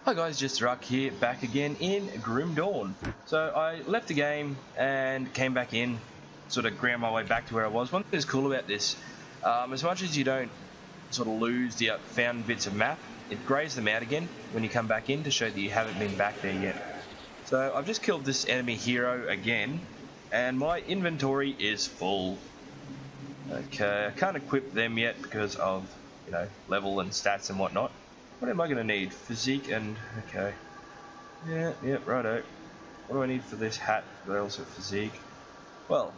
Hi guys, JesterArke here, back again in Grim Dawn. So I left the game and came back in, sort of ground my way back to where I was. One thing that's cool about this, as much as you don't sort of lose the found bits of map, it grays them out again when you come back in to show that you haven't been back there yet. So I've just killed this enemy hero again, and my inventory is full. Okay, I can't equip them yet because of, level and stats and whatnot. What am I going to need? Physique and... okay. Yeah, righto. What do I need for this hat, but also physique? Well,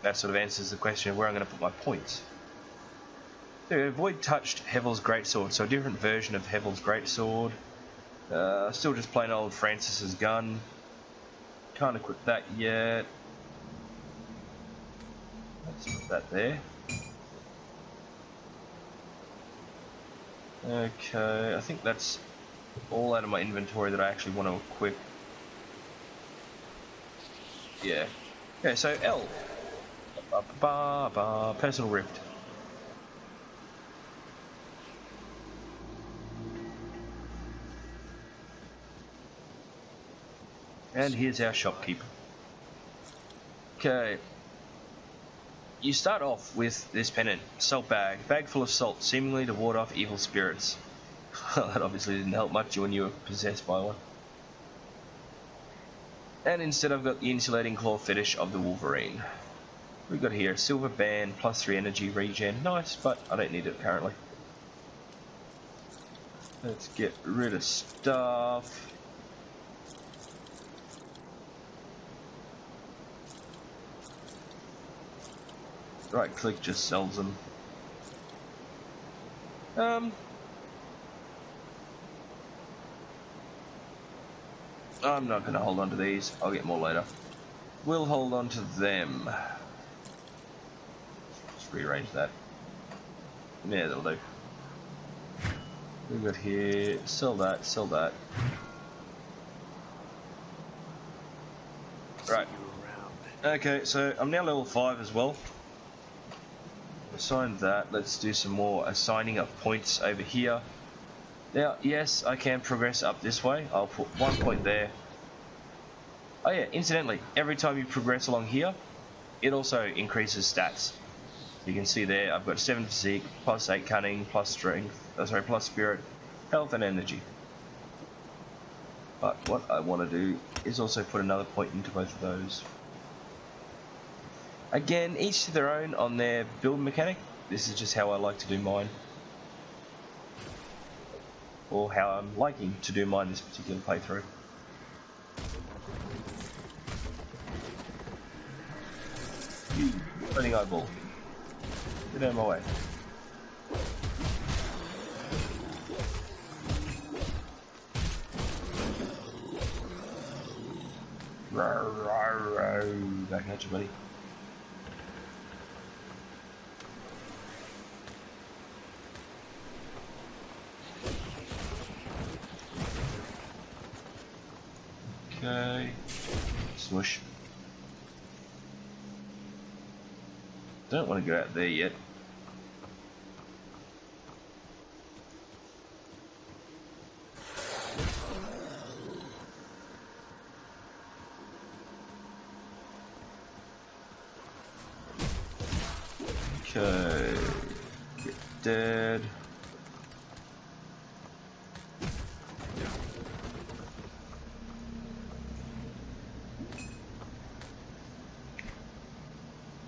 that sort of answers the question of where I'm going to put my points. So, avoid touched Hevel's Greatsword, so a different version of Hevel's Greatsword. Still just plain old Francis's gun. Can't equip that yet. Let's put that there. Okay, I think that's all out of my inventory that I actually want to equip. Yeah. Okay, so L. Personal Rift. And here's our shopkeeper. Okay. You start off with this pennant, salt bag full of salt, seemingly to ward off evil spirits. That obviously didn't help much when you were possessed by one. And instead I've got the insulating claw fetish of the Wolverine. We've got here silver band, +3 energy regen, nice, but I don't need it currently. Let's get rid of stuff. Right click just sells them. I'm not going to hold on to these. I'll get more later. We'll hold on to them. Just rearrange that. Yeah, that'll do. We've got here, sell that, sell that. Right. Okay, so I'm now level 5 as well. Assign that. Let's do some more assigning of points over here. Now, yes, I can progress up this way. I'll put 1 point there. Oh yeah, incidentally, every time you progress along here, it also increases stats. You can see there, I've got 7 physique, +8 cunning, plus strength, plus spirit, health and energy. But what I want to do is also put another point into both of those. Again, each to their own on their build mechanic. This is just how I like to do mine. Or how I'm liking to do mine this particular playthrough. You burning eyeball. Get out of my way. Back at you, buddy. Okay, swoosh. Don't want to go out there yet. Okay, get dead.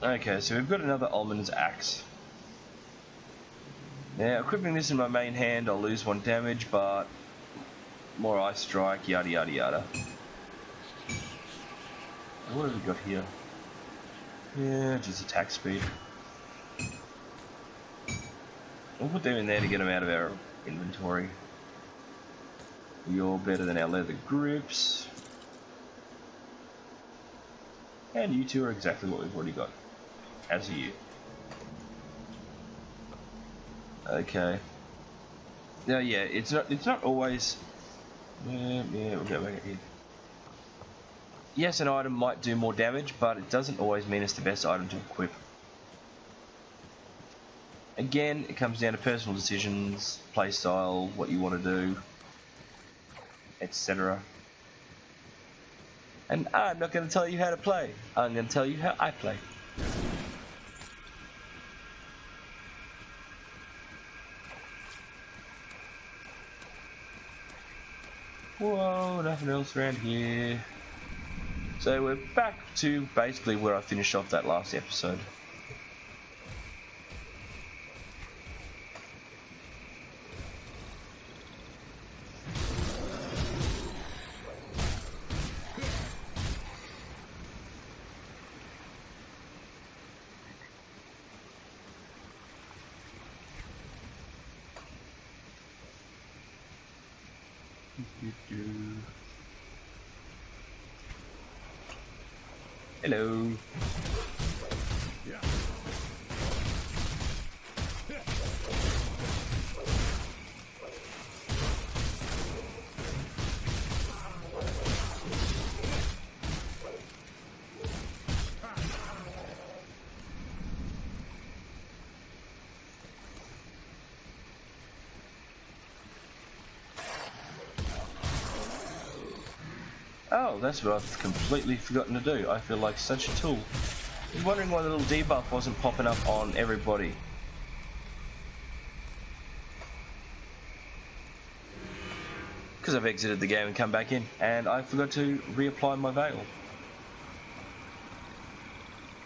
Okay, so we've got another Almond's Axe. Now, equipping this in my main hand, I'll lose 1 damage, but more Ice Strike, yada yada yada. What have we got here? Yeah, just attack speed. We'll put them in there to get them out of our inventory. You're better than our leather grips. And you two are exactly what we've already got. As are you. Okay. Now, yeah, it's not always. Yeah, we'll go back here. Yes, an item might do more damage, but it doesn't always mean it's the best item to equip. Again, it comes down to personal decisions, playstyle, what you want to do. etc. And I'm not going to tell you how to play. I'm going to tell you how I play. Whoa, nothing else around here. So we're back to basically where I finished off that last episode. Hello. Oh, that's what I've completely forgotten to do. I feel like such a tool. I was wondering why the little debuff wasn't popping up on everybody. Because I've exited the game and come back in, and I forgot to reapply my veil.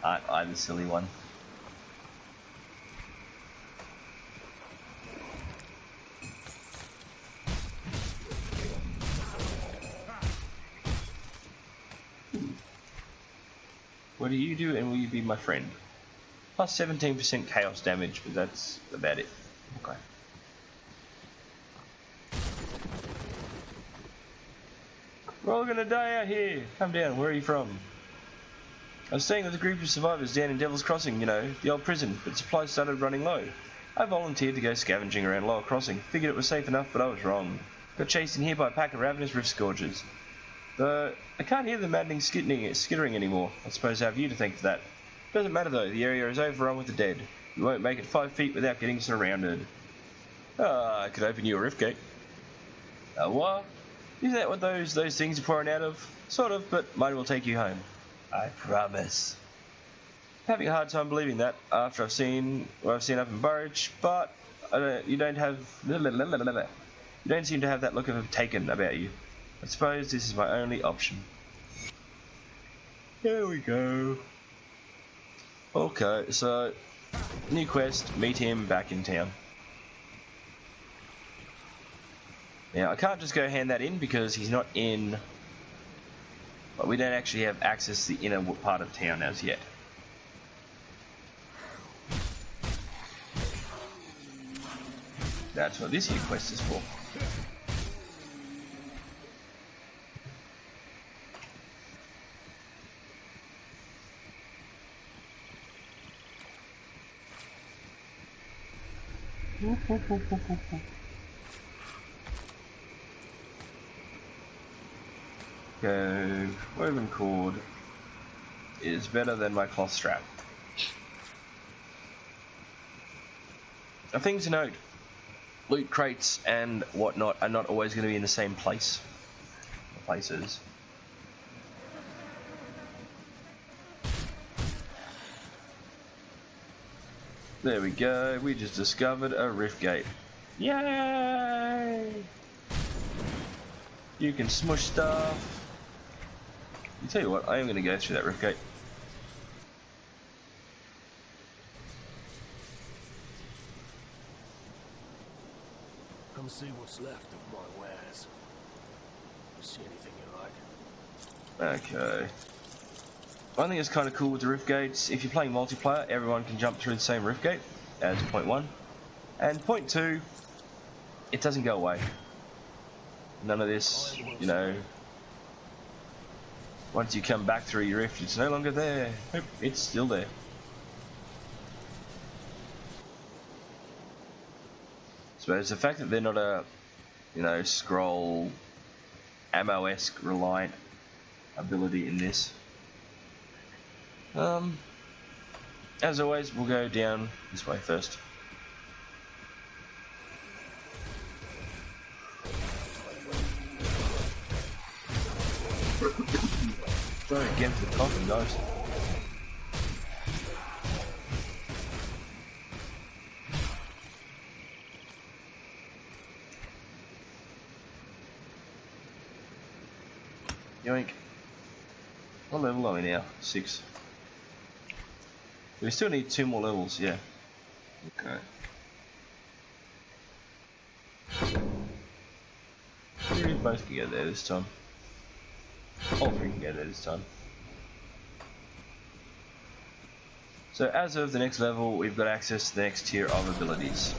I'm the silly one. What do you do, and will you be my friend? Plus 17% chaos damage, but that's about it. Okay. We're all gonna die out here. Come down. Where are you from? I was staying with a group of survivors down in Devil's Crossing, you know, the old prison, but supplies started running low. I volunteered to go scavenging around Lower Crossing. Figured it was safe enough, but I was wrong. Got chased in here by a pack of ravenous rift scourgers. I can't hear the maddening skittering anymore. I suppose I have you to thank for that. Doesn't matter though, the area is overrun with the dead. We won't make it 5 feet without getting surrounded. I could open you a rift gate. What? Isn't that what those things are pouring out of? Sort of, but mine will take you home. I promise. Having a hard time believing that after I've seen what I've seen up in Burridge, but you don't seem to have that look of taken about you. I suppose this is my only option. Here we go. Okay, so new quest, meet him back in town. Now I can't just go hand that in because he's not in. Well, we don't actually have access to the inner part of town as yet. That's what this here quest is for. Okay, woven cord is better than my cloth strap. A thing to note, loot crates and whatnot are not always going to be in the same places. There we go, we just discovered a rift gate. Yay! You can smush stuff. I'll tell you what, I am going to go through that rift gate. Come see what's left of my wares. You see anything you like? Okay. One thing that's kind of cool with the rift gates, if you're playing multiplayer, everyone can jump through the same rift gate as point 1. And point 2, it doesn't go away. None of this, you know, once you come back through your rift, it's no longer there. Nope, it's still there. So it's the fact that they're not a, you know, scroll ammo-esque reliant ability in this. As always, we'll go down this way first. Go again for the coffin, guys. Yoink. What level are we now? 6. We still need 2 more levels, yeah. Okay. We both can get there this time. All 3 can get there this time. So as of the next level, we've got access to the next tier of abilities.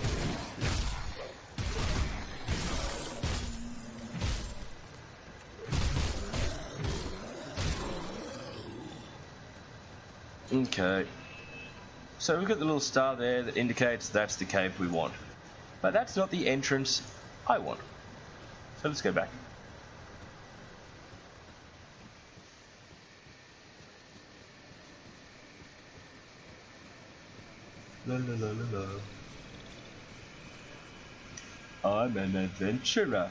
Okay. So we've got the little star there that indicates that's the cave we want. But that's not the entrance I want. So let's go back. La la la la la. I'm an adventurer.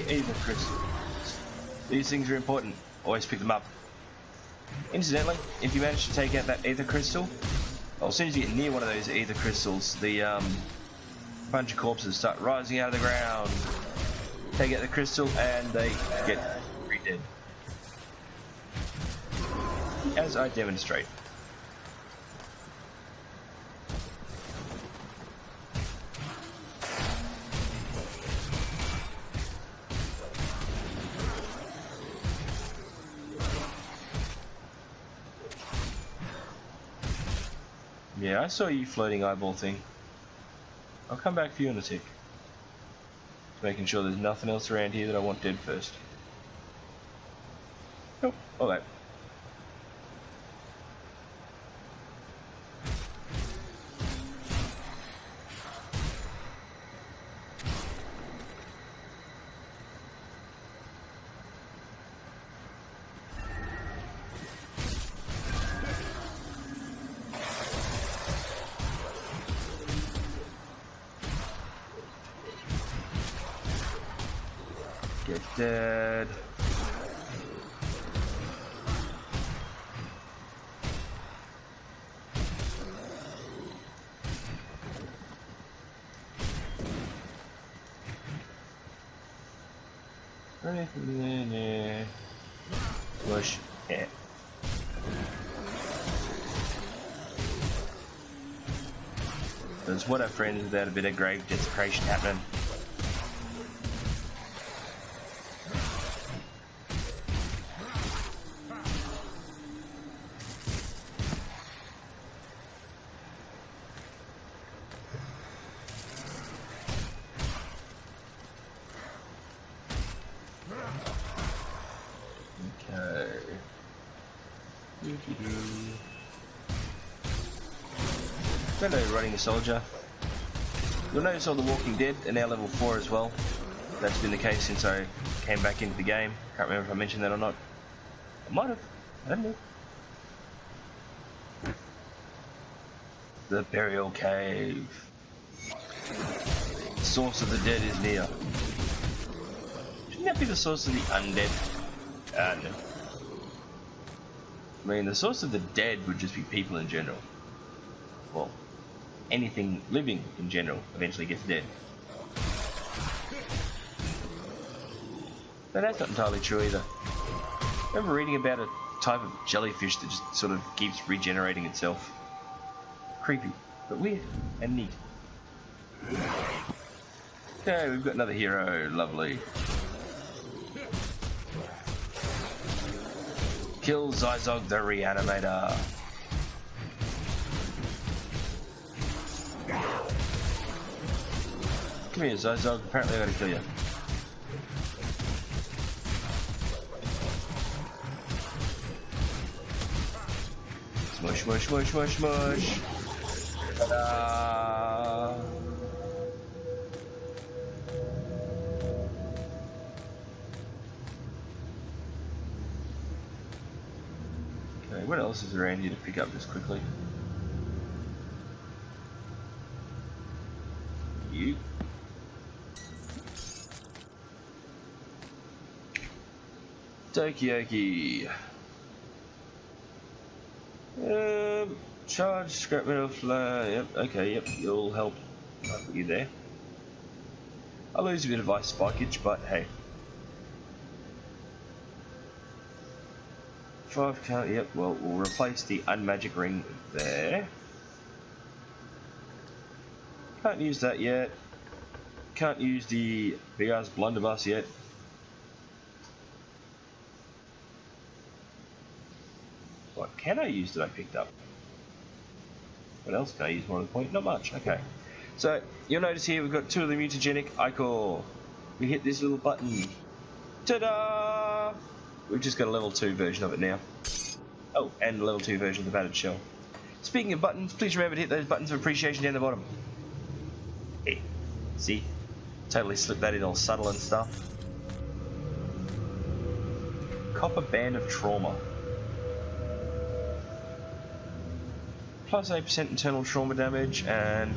Ether crystals. These things are important. Always pick them up. Incidentally, if you manage to take out that ether crystal, well, as soon as you get near one of those ether crystals, the bunch of corpses start rising out of the ground. Take out the crystal and they get re-dead. As I demonstrate. Yeah, I saw you floating eyeball thing. I'll come back for you in a tick. Making sure there's nothing else around here that I want dead first. Nope, alright. Get dead. Push it. That's what our friends without a bit of grave desecration happening. Don't know, running a soldier. You'll notice all the Walking Dead are now level 4 as well. That's been the case since I came back into the game. Can't remember if I mentioned that or not. I might have. I don't know. The Burial Cave. The source of the dead is near. Shouldn't that be the source of the undead? No. I mean, the source of the dead would just be people in general. Well, anything living in general eventually gets dead. But that's not entirely true either. I remember reading about a type of jellyfish that just sort of keeps regenerating itself. Creepy, but weird and neat. Okay, we've got another hero. Lovely. Kill Zyzog the Reanimator. Come here, Zyzog. Apparently I gotta kill you. Smush, smush, smush, smush, smush. Ta-da! Okay, what else is around here to pick up just quickly? You. Dokioki. Charge, scrap metal, flare. Yep, okay, yep, you'll help. I'll put you there. I'll lose a bit of ice spikage, but hey. 5 count, yep, well, we'll replace the unmagic ring there. Can't use that yet. Can't use the big ass blunderbuss yet. What can I use that I picked up? What else can I use more to the point? Not much, okay. So, you'll notice here we've got 2 of the mutagenic ichor. We hit this little button. Ta-da! We've just got a level 2 version of it now. Oh, and a level 2 version of the battered shell. Speaking of buttons, please remember to hit those buttons of appreciation down the bottom. Hey, see? Totally slipped that in all subtle and stuff. Copper Band of Trauma. Plus 8% internal trauma damage and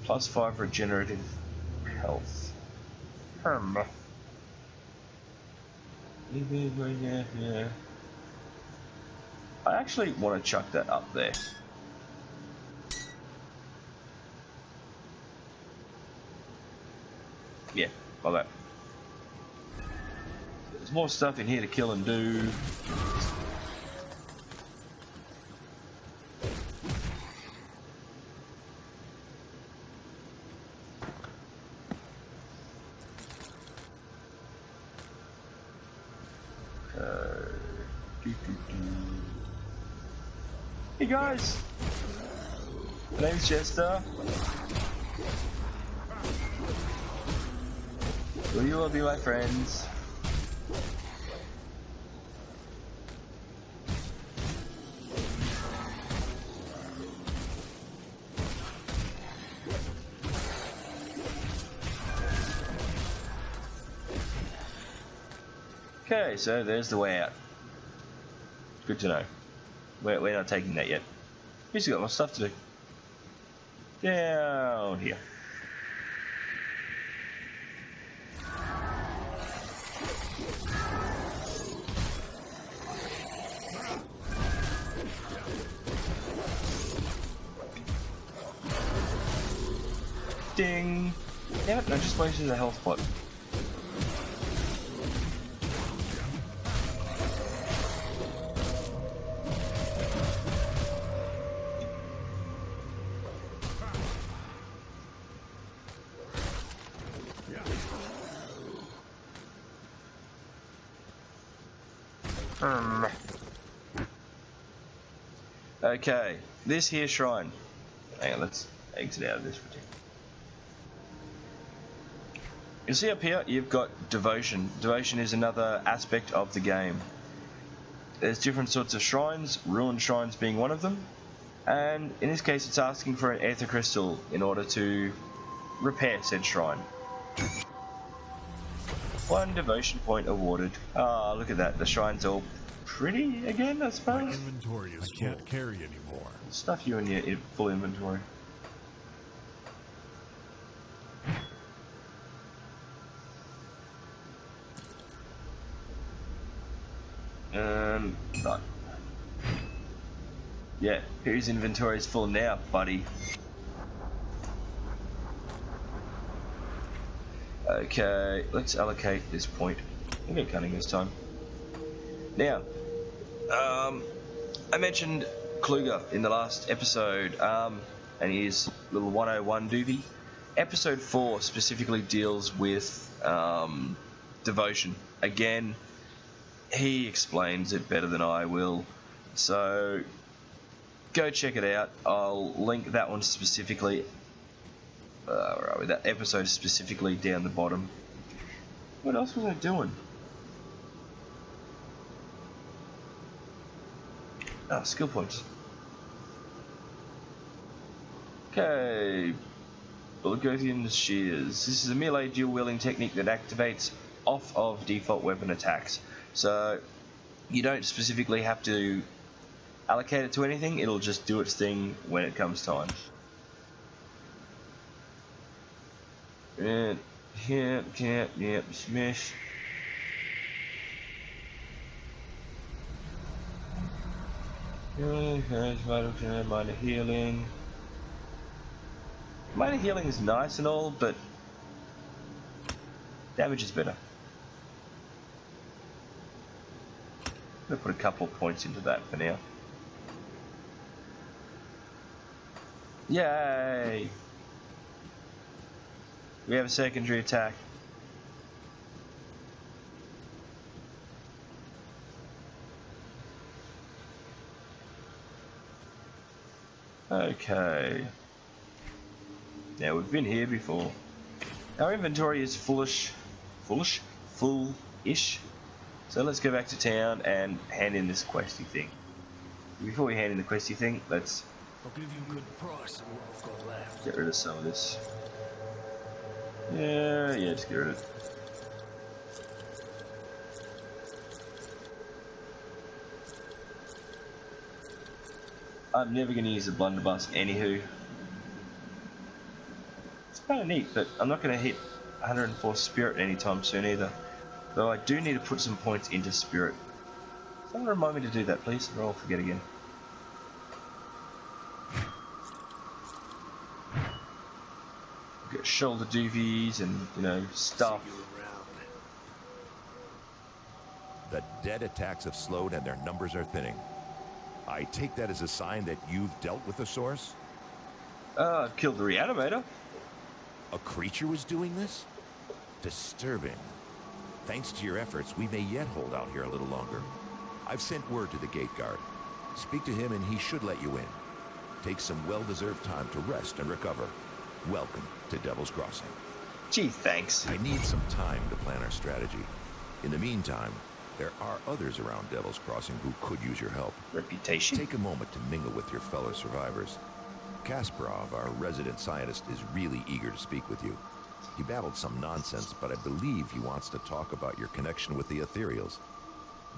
plus 5 regenerative health. Yeah. I actually want to chuck that up there. Yeah, like that. There's more stuff in here to kill and do. Hey guys, my name's Jester. Will you all be my friends? Okay, so there's the way out. Good to know. We're not taking that yet. We've still got more stuff to do. Down here. Ding! Damn it, I just wasted the health pot. Okay, this here shrine. Hang on, let's exit out of this for a second. You see up here, you've got devotion. Devotion is another aspect of the game. There's different sorts of shrines, ruined shrines being one of them. And in this case, it's asking for an aether crystal in order to repair said shrine. 1 devotion point awarded. Ah, look at that. The shrine's all pretty again, I suppose. My inventory is full. I can't carry anymore. Stuff you in your full inventory. Right. Yeah, whose inventory is full now, buddy? Okay, let's allocate this point. We'll get cunning this time. Now, I mentioned Kluger in the last episode, and his little 101 doobie. Episode 4 specifically deals with devotion. Again, he explains it better than I will, so go check it out. I'll link that one specifically. Where are we? That episode specifically down the bottom. What else was I doing? Ah, skill points. Okay. Bulgothian shears. This is a melee dual wielding technique that activates off of default weapon attacks. So you don't specifically have to allocate it to anything. It'll just do its thing when it comes time. And yep, smash. Minor healing. Minor healing is nice and all, but damage is better. I'm gonna put a couple of points into that for now. Yay! We have a secondary attack. Okay. Now we've been here before. Our inventory is full-ish. So let's go back to town and hand in this questy thing. Before we hand in the questy thing, let's I'll give you a good price on what I've got left. get rid of some of this. Yeah, just get rid of it. I'm never going to use the blunderbuss anywho. It's kind of neat, but I'm not going to hit 104 spirit anytime soon either. Though I do need to put some points into spirit. Someone remind me to do that, please, or I'll forget again. Get shoulder doovies and, stuff. See you around. The dead attacks have slowed and their numbers are thinning. I take that as a sign that you've dealt with the source? I've killed the reanimator. A creature was doing this? Disturbing. Thanks to your efforts, we may yet hold out here a little longer. I've sent word to the gate guard. Speak to him and he should let you in. Take some well-deserved time to rest and recover. Welcome to Devil's Crossing. Gee, thanks. I need some time to plan our strategy. In the meantime, there are others around Devil's Crossing who could use your help. Reputation. Take a moment to mingle with your fellow survivors. Kasparov, our resident scientist, is really eager to speak with you. He babbled some nonsense, but I believe he wants to talk about your connection with the ethereals.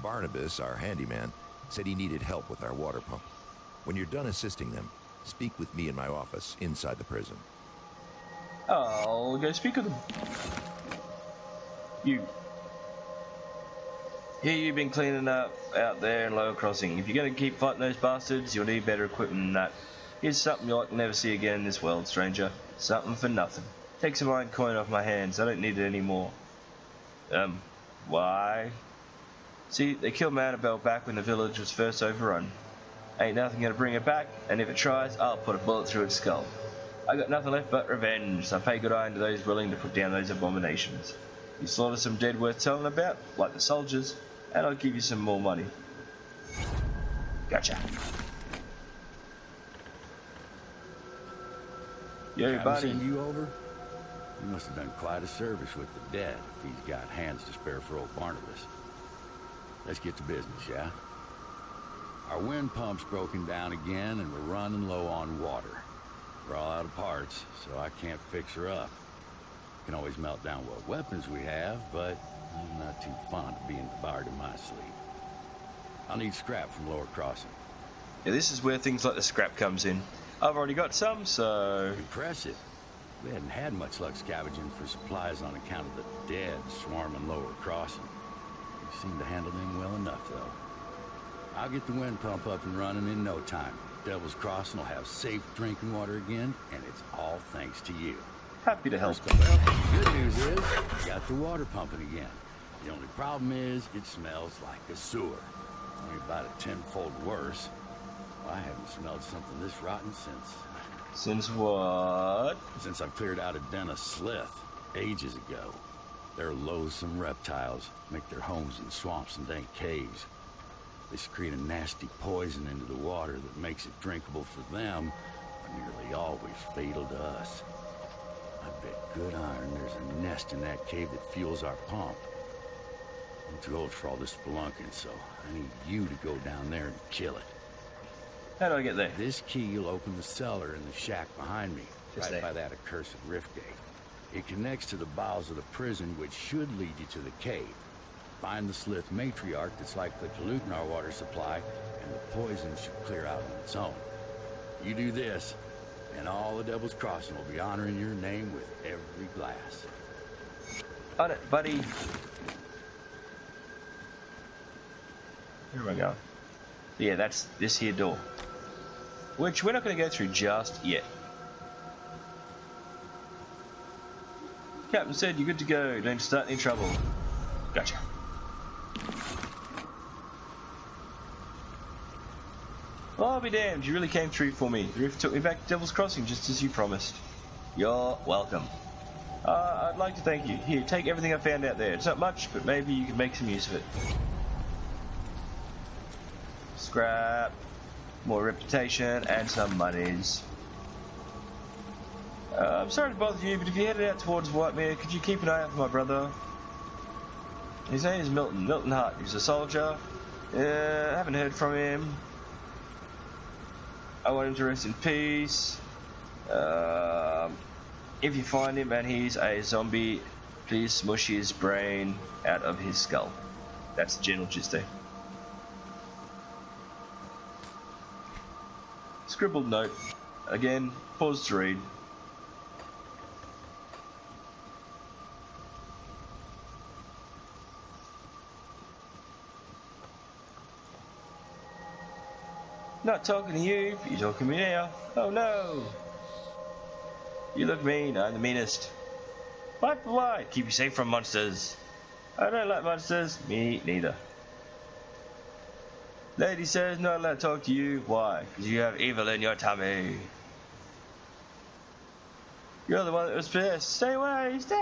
Barnabas, our handyman, said he needed help with our water pump. When you're done assisting them, speak with me in my office inside the prison. I'll go speak with them. You've been cleaning up out there in Lower Crossing. If you're going to keep fighting those bastards, you'll need better equipment than that. Here's something you'll never see again in this world, stranger. Something for nothing. Take some iron coin off my hands. I don't need it anymore. Why? See, they killed Annabelle back when the village was first overrun. Ain't nothing gonna bring it back, and if it tries, I'll put a bullet through its skull. I got nothing left but revenge, so I pay good iron to those willing to put down those abominations. You slaughter some dead worth telling about, like the soldiers, and I'll give you some more money. Gotcha. Yo, buddy. Send you over? You must have done quite a service with the dead if he's got hands to spare for old Barnabas. Let's get to business, yeah? Our wind pump's broken down again and we're running low on water. We're all out of parts, so I can't fix her up. Can always melt down what weapons we have, but I'm not too fond of being devoured in my sleep. I'll need scrap from Lower Crossing. Yeah, this is where things like the scrap comes in. I've already got some, so... Impressive. We hadn't had much luck scavenging for supplies on account of the dead swarming Lower Crossing. We seem to handle them well enough, though. I'll get the wind pump up and running in no time. Devil's Crossing will have safe drinking water again, and it's all thanks to you. Happy to help. Well, the good news is, we got the water pumping again. The only problem is, it smells like a sewer. Only about a tenfold worse. I haven't smelled something this rotten Since what? since I cleared out a den of slith ages ago. They're loathsome reptiles, make their homes in swamps and dank caves. They secrete a nasty poison into the water that makes it drinkable for them, but nearly always fatal to us. I bet good iron there's a nest in that cave that fuels our pump. I'm too old for all this spelunking, so I need you to go down there and kill it. How do I get there? This key will open the cellar in the shack behind me, Just right there. by that accursed rift gate. It connects to the bowels of the prison, which should lead you to the cave. Find the Slith matriarch that's likely polluting our water supply, and the poison should clear out on its own. You do this, and all the Devil's Crossing will be honoring your name with every glass. On it, buddy. Here we go. Yeah, that's this here door, which we're not going to go through just yet. Captain said you're good to go. Don't start any trouble. Gotcha. Well, I'll be damned. You really came through for me. The Rift took me back to Devil's Crossing just as you promised. You're welcome. I'd like to thank you. Here, take everything I found out there. It's not much, but maybe you can make some use of it. Scrap, more reputation, and some monies. I'm sorry to bother you, but if you headed out towards Whitemere, could you keep an eye out for my brother? His name is Milton Hart. He's a soldier. I haven't heard from him. I want him to rest in peace. If you find him and he's a zombie, please smush his brain out of his skull. That's the general gist there. Scribbled note. Again, pause to read. Not talking to you, but you're talking to me now. Oh no! You look mean, I'm the meanest. What? Why? Keep you safe from monsters. I don't like monsters. Me neither. Lady says not allowed to talk to you. Why? Because you have evil in your tummy. You're the one that was possessed. Stay away! Stay!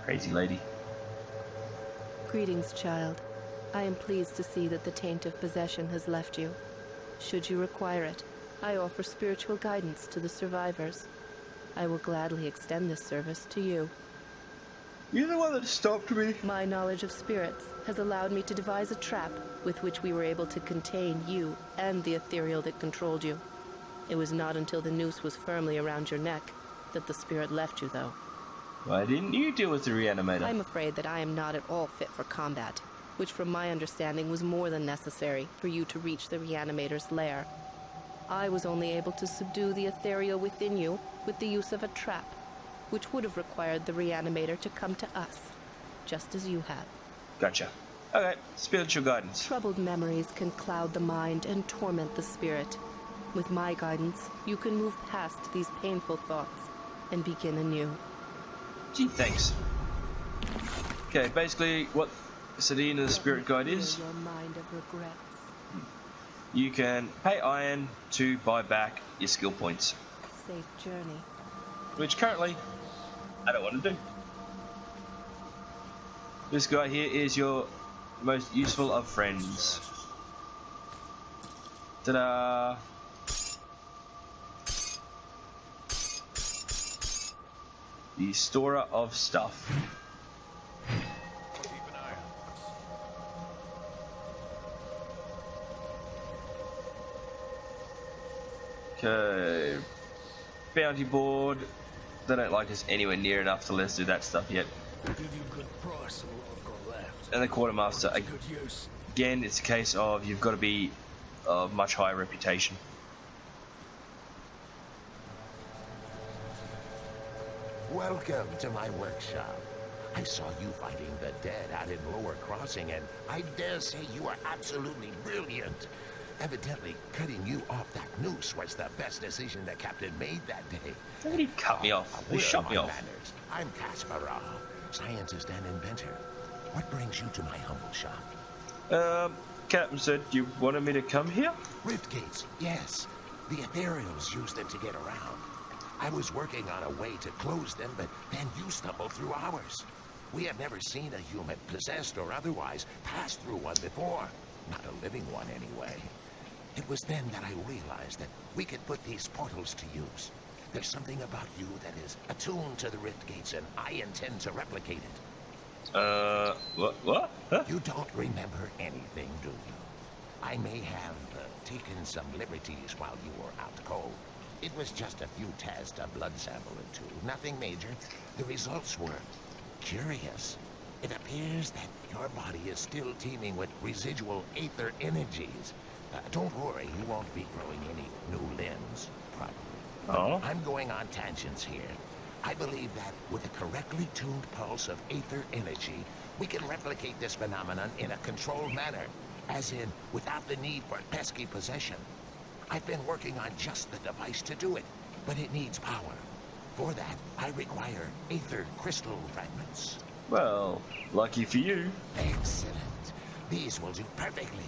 Crazy lady. Greetings, child. I am pleased to see that the taint of possession has left you. Should you require it, I offer spiritual guidance to the survivors. I will gladly extend this service to you. You're the one that stopped me. My knowledge of spirits has allowed me to devise a trap with which we were able to contain you and the ethereal that controlled you. It was not until the noose was firmly around your neck that the spirit left you, though. Why didn't you deal with the reanimator? I'm afraid that I am not at all fit for combat, which from my understanding was more than necessary for you to reach the reanimator's lair. I was only able to subdue the ethereal within you with the use of a trap, which would have required the reanimator to come to us, just as you have. Gotcha. Okay, spiritual guidance. Troubled memories can cloud the mind and torment the spirit. With my guidance, you can move past these painful thoughts and begin anew. Gee, thanks. Okay, basically what Sedina's spirit guide is, Your mind of regrets. you can pay iron to buy back your skill points, Safe journey. which currently I don't want to do. This guy here is your most useful of friends. Ta-da! The storer of stuff. Keep an eye on us. Okay. Bounty board. They don't like us anywhere near enough to let us do that stuff yet. Give you a good price on what I've got left. And the quartermaster. Good use. Again, it's a case of you've got to be of much higher reputation. Welcome to my workshop. I saw you fighting the dead out in Lower Crossing, and I dare say you are absolutely brilliant. Evidently, cutting you off that noose was the best decision the captain made that day. Nobody cut me off. They Where shot are me my off. manners? I'm Kasparov, scientist and inventor. What brings you to my humble shop? Captain said you wanted me to come here? Rift gates, yes. The Ethereals use them to get around. I was working on a way to close them, but then you stumbled through ours. We have never seen a human, possessed or otherwise, pass through one before. Not a living one, anyway. It was then that I realized that we could put these portals to use. There's something about you that is attuned to the Rift gates, and I intend to replicate it. What? Huh? You don't remember anything, do you? I may have taken some liberties while you were out cold. It was just a few tests, a blood sample or two, nothing major. The results were curious. It appears that your body is still teeming with residual aether energies. Don't worry, you won't be growing any new limbs, probably. Oh. I'm going on tangents here. I believe that with a correctly tuned pulse of aether energy, we can replicate this phenomenon in a controlled manner, as in without the need for pesky possession. I've been working on just the device to do it, but it needs power. For that, I require aether crystal fragments. Well, lucky for you. Excellent. These will do perfectly.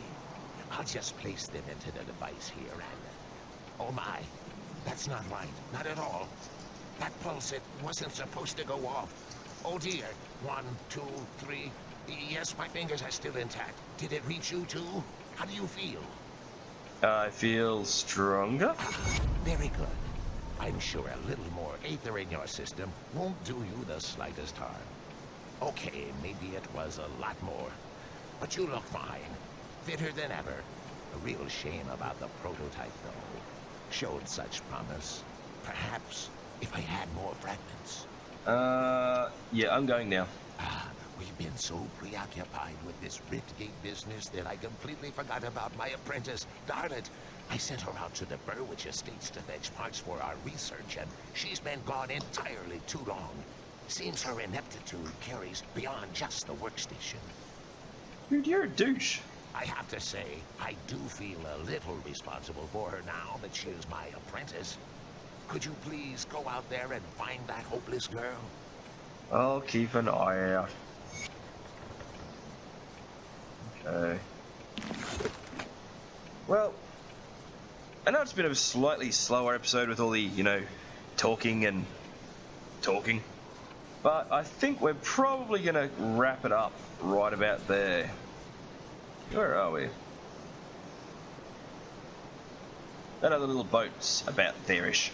I'll just place them into the device here and... Oh my, that's not right. Not at all. That pulse, it wasn't supposed to go off. Oh dear. 1, 2, 3. Yes, my fingers are still intact. Did it reach you too? How do you feel? I feel stronger. Very good. I'm sure a little more aether in your system won't do you the slightest harm. Okay, maybe it was a lot more. But you look fine. Fitter than ever. A real shame about the prototype, though. Showed such promise. Perhaps if I had more fragments. Yeah, I'm going now. We've been so preoccupied with this Riftgate business that I completely forgot about my apprentice. Darn it. I sent her out to the Burwich Estates to fetch parts for our research, and she's been gone entirely too long. Seems her ineptitude carries beyond just the workstation. Dude, you're a douche. I have to say, I do feel a little responsible for her now that she is my apprentice. Could you please go out there and find that hopeless girl? I'll keep an eye out. Okay. Well, I know it's been a slightly slower episode with all the, talking and talking. But I think we're probably going to wrap it up right about there. Where are we? That other little boat's about there-ish.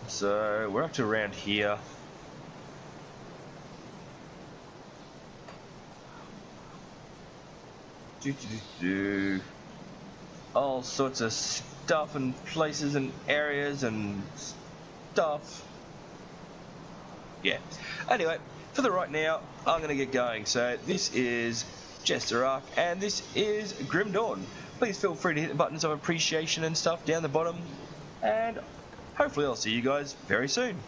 So, we're up to around here. All sorts of stuff and places and areas and stuff. Yeah. Anyway, for the right now, I'm going to get going. So this is JesterArke, and this is Grim Dawn. Please feel free to hit the buttons of appreciation and stuff down the bottom. And hopefully I'll see you guys very soon.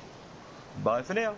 Bye for now.